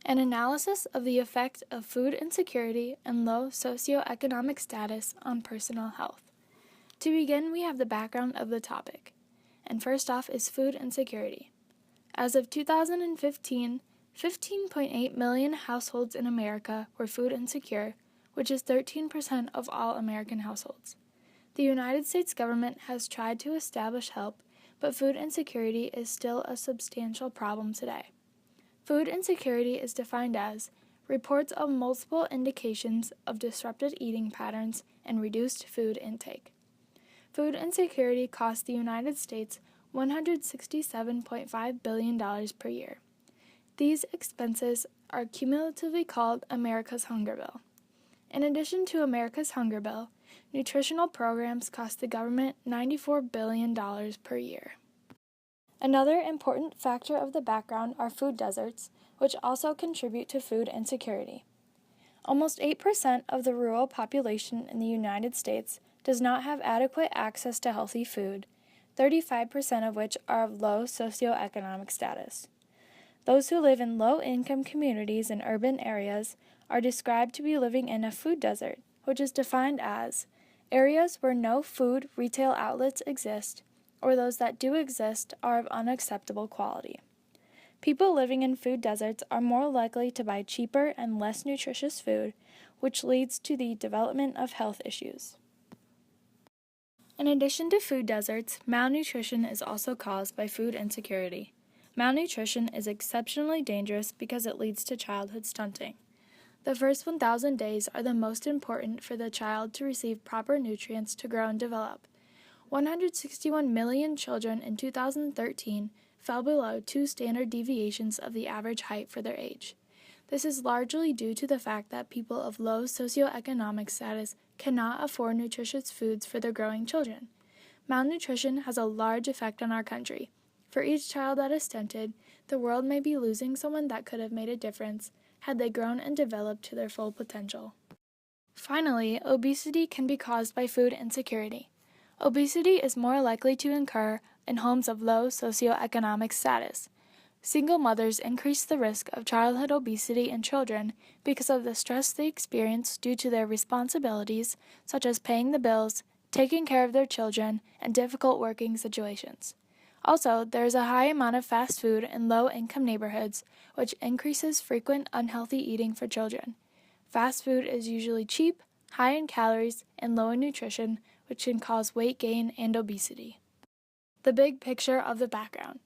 an analysis of the effect of food insecurity and low socioeconomic status on personal health. To begin, we have the background of the topic. And first off is food insecurity. As of 2015, 15.8 million households in America were food insecure, which is 13% of all American households. The United States government has tried to establish help, but food insecurity is still a substantial problem today. Food insecurity is defined as reports of multiple indications of disrupted eating patterns and reduced food intake. Food insecurity costs the United States $167.5 billion per year. These expenses are cumulatively called America's Hunger Bill. In addition to America's Hunger Bill, nutritional programs cost the government $94 billion per year. Another important factor of the background are food deserts, which also contribute to food insecurity. Almost 8% of the rural population in the United States does not have adequate access to healthy food, 35% of which are of low socioeconomic status. Those who live in low-income communities in urban areas are described to be living in a food desert, which is defined as areas where no food retail outlets exist, or those that do exist are of unacceptable quality. People living in food deserts are more likely to buy cheaper and less nutritious food, which leads to the development of health issues. In addition to food deserts, malnutrition is also caused by food insecurity. Malnutrition is exceptionally dangerous because it leads to childhood stunting. The first 1,000 days are the most important for the child to receive proper nutrients to grow and develop. 161 million children in 2013 fell below 2 standard deviations of the average height for their age. This is largely due to the fact that people of low socioeconomic status cannot afford nutritious foods for their growing children. Malnutrition has a large effect on our country. For each child that is stunted, the world may be losing someone that could have made a difference had they grown and developed to their full potential. Finally, obesity can be caused by food insecurity. Obesity is more likely to occur in homes of low socioeconomic status. Single mothers increase the risk of childhood obesity in children because of the stress they experience due to their responsibilities, such as paying the bills, taking care of their children, and difficult working situations. Also, there is a high amount of fast food in low-income neighborhoods, which increases frequent unhealthy eating for children. Fast food is usually cheap, high in calories, and low in nutrition, which can cause weight gain and obesity. The big picture of the background.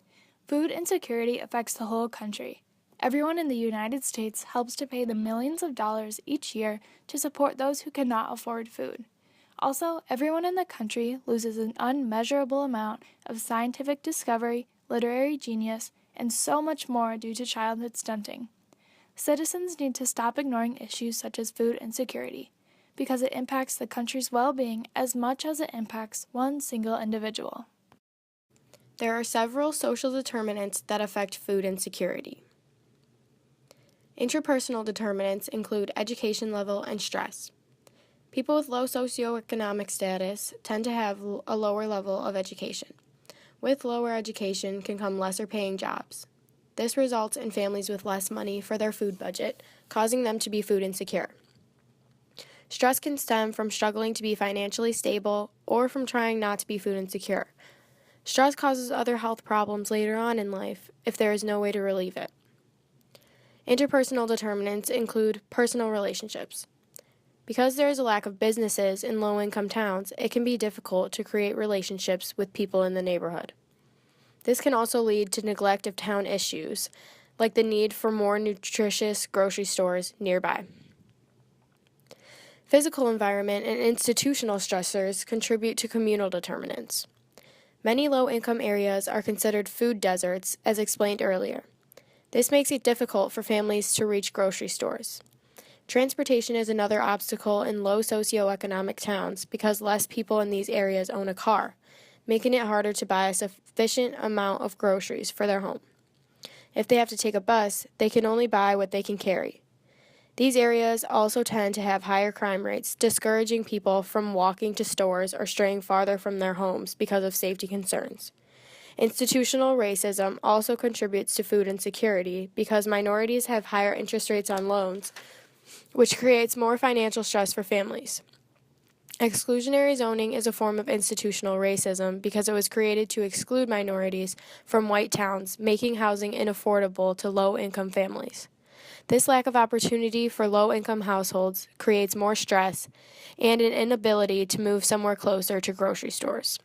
Food insecurity affects the whole country. Everyone in the United States helps to pay the millions of dollars each year to support those who cannot afford food. Also, everyone in the country loses an unmeasurable amount of scientific discovery, literary genius, and so much more due to childhood stunting. Citizens need to stop ignoring issues such as food insecurity, because it impacts the country's well-being as much as it impacts one single individual. There are several social determinants that affect food insecurity. Interpersonal determinants include education level and stress. People with low socioeconomic status tend to have a lower level of education. With lower education can come lesser paying jobs. This results in families with less money for their food budget, causing them to be food insecure. Stress can stem from struggling to be financially stable or from trying not to be food insecure. Stress causes other health problems later on in life if there is no way to relieve it. Interpersonal determinants include personal relationships. Because there is a lack of businesses in low-income towns, it can be difficult to create relationships with people in the neighborhood. This can also lead to neglect of town issues, like the need for more nutritious grocery stores nearby. Physical environment and institutional stressors contribute to communal determinants. Many low-income areas are considered food deserts, as explained earlier. This makes it difficult for families to reach grocery stores. Transportation is another obstacle in low socioeconomic towns because less people in these areas own a car, making it harder to buy a sufficient amount of groceries for their home. If they have to take a bus, they can only buy what they can carry. These areas also tend to have higher crime rates, discouraging people from walking to stores or straying farther from their homes because of safety concerns. Institutional racism also contributes to food insecurity because minorities have higher interest rates on loans, which creates more financial stress for families. Exclusionary zoning is a form of institutional racism because it was created to exclude minorities from white towns, making housing unaffordable to low-income families. This lack of opportunity for low-income households creates more stress and an inability to move somewhere closer to grocery stores.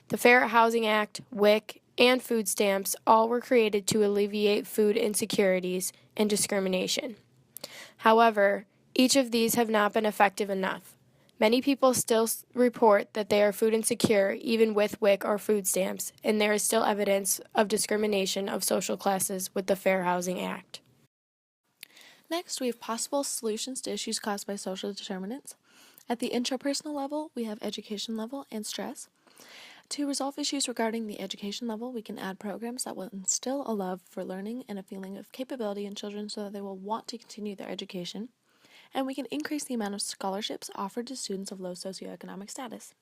The Fair Housing Act, WIC, and food stamps all were created to alleviate food insecurities and discrimination. However, each of these have not been effective enough. Many people still report that they are food insecure even with WIC or food stamps, and there is still evidence of discrimination of social classes with the Fair Housing Act. Next, we have possible solutions to issues caused by social determinants. At the intrapersonal level, we have education level and stress. To resolve issues regarding the education level, we can add programs that will instill a love for learning and a feeling of capability in children so that they will want to continue their education. And we can increase the amount of scholarships offered to students of low socioeconomic status.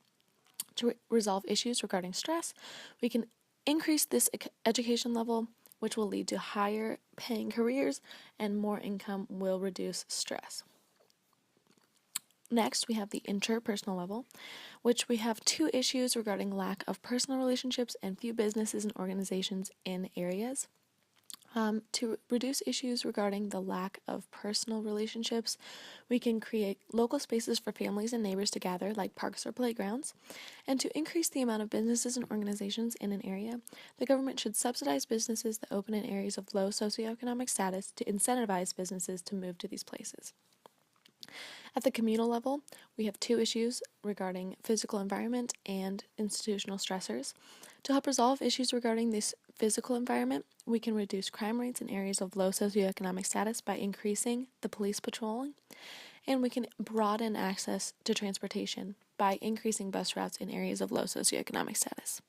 To resolve issues regarding stress, we can increase this education level, which will lead to higher paying careers, and more income will reduce stress. Next, we have the interpersonal level, which we have two issues regarding lack of personal relationships and few businesses and organizations in areas. To reduce issues regarding the lack of personal relationships, we can create local spaces for families and neighbors to gather, like parks or playgrounds. And to increase the amount of businesses and organizations in an area, the government should subsidize businesses that open in areas of low socioeconomic status to incentivize businesses to move to these places. At the communal level, we have two issues regarding physical environment and institutional stressors. To help resolve issues regarding this physical environment, we can reduce crime rates in areas of low socioeconomic status by increasing the police patrolling, and we can broaden access to transportation by increasing bus routes in areas of low socioeconomic status.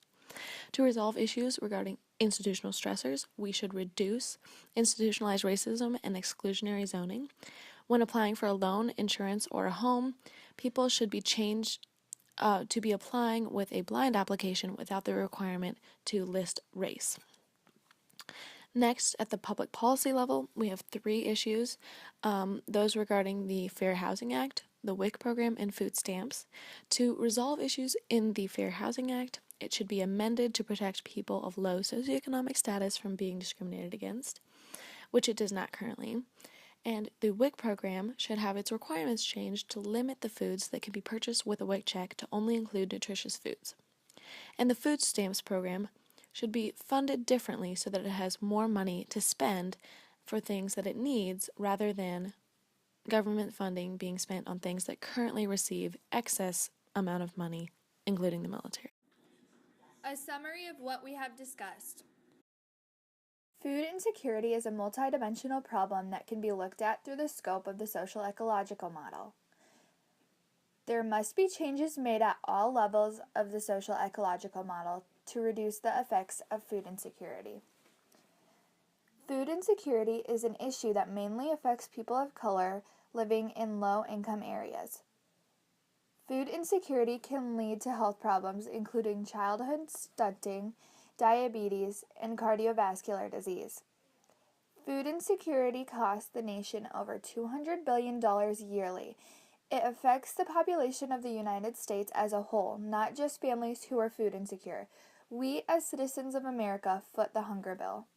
To resolve issues regarding institutional stressors, we should reduce institutionalized racism and exclusionary zoning. When applying for a loan, insurance, or a home, people should be changed to be applying with a blind application without the requirement to list race. Next, at the public policy level, we have three issues, those regarding the Fair Housing Act, the WIC program, and food stamps. To resolve issues in the Fair Housing Act, it should be amended to protect people of low socioeconomic status from being discriminated against, which it does not currently. And the WIC program should have its requirements changed to limit the foods that can be purchased with a WIC check to only include nutritious foods. And the food stamps program should be funded differently so that it has more money to spend for things that it needs rather than government funding being spent on things that currently receive excess amount of money, including the military. A summary of what we have discussed. Food insecurity is a multidimensional problem that can be looked at through the scope of the social ecological model. There must be changes made at all levels of the social ecological model to reduce the effects of food insecurity. Food insecurity is an issue that mainly affects people of color living in low-income areas. Food insecurity can lead to health problems including childhood stunting, diabetes, and cardiovascular disease. Food insecurity costs the nation over $200 billion yearly. It affects the population of the United States as a whole, not just families who are food insecure. We, as citizens of America, foot the hunger bill.